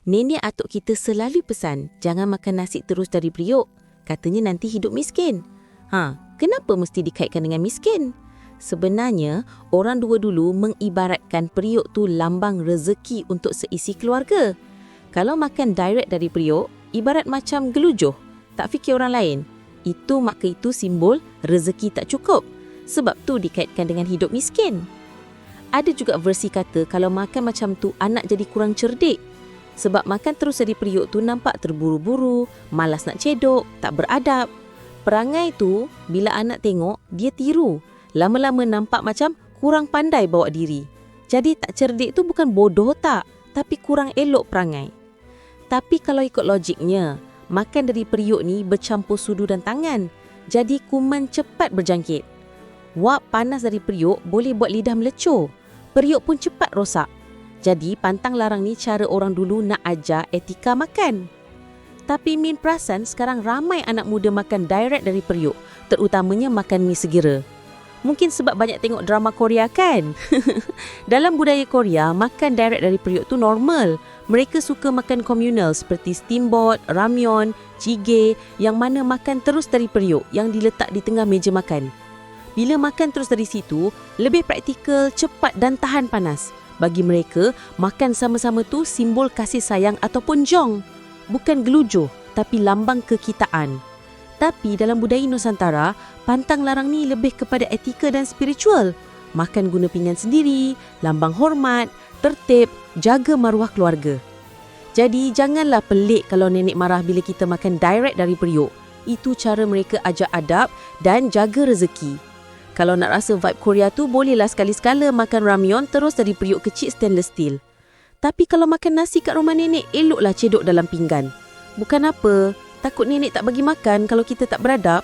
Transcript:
Nenek atuk kita selalu pesan, jangan makan nasi terus dari periuk. Katanya nanti hidup miskin. Kenapa mesti dikaitkan dengan miskin? Sebenarnya, orang dua dulu mengibaratkan periuk tu lambang rezeki untuk seisi keluarga. Kalau makan direct dari periuk, ibarat macam gelujuh, tak fikir orang lain. Maka itu simbol rezeki tak cukup. Sebab tu dikaitkan dengan hidup miskin. Ada juga versi kata kalau makan macam tu anak jadi kurang cerdik. Sebab makan terus dari periuk tu nampak terburu-buru, malas nak cedok, tak beradab. Perangai tu bila anak tengok, dia tiru. Lama-lama nampak macam kurang pandai bawa diri. Jadi tak cerdik tu bukan bodoh tak, tapi kurang elok perangai. Tapi kalau ikut logiknya, makan dari periuk ni bercampur sudu dan tangan. Jadi kuman cepat berjangkit. Wap panas dari periuk boleh buat lidah melecur. Periuk pun cepat rosak. Jadi pantang larang ni cara orang dulu nak ajar etika makan. Tapi Min perasan sekarang ramai anak muda makan direct dari periuk, terutamanya makan mi segera. Mungkin sebab banyak tengok drama Korea kan? Dalam budaya Korea, makan direct dari periuk tu normal. Mereka suka makan komunal seperti steamboat, ramyeon, jjigae yang mana makan terus dari periuk yang diletak di tengah meja makan. Bila makan terus dari situ, lebih praktikal, cepat dan tahan panas. Bagi mereka, makan sama-sama tu simbol kasih sayang ataupun jong. Bukan gelujuh, tapi lambang kekitaan. Tapi dalam budaya Nusantara, pantang larang ni lebih kepada etika dan spiritual. Makan guna pinggan sendiri, lambang hormat, tertib, jaga maruah keluarga. Jadi janganlah pelik kalau nenek marah bila kita makan direct dari periuk. Itu cara mereka ajar adab dan jaga rezeki. Kalau nak rasa vibe Korea tu, bolehlah sekali-sekala makan ramyeon terus dari periuk kecil stainless steel. Tapi kalau makan nasi kat rumah nenek, eloklah cedok dalam pinggan. Bukan apa, takut nenek tak bagi makan kalau kita tak beradab.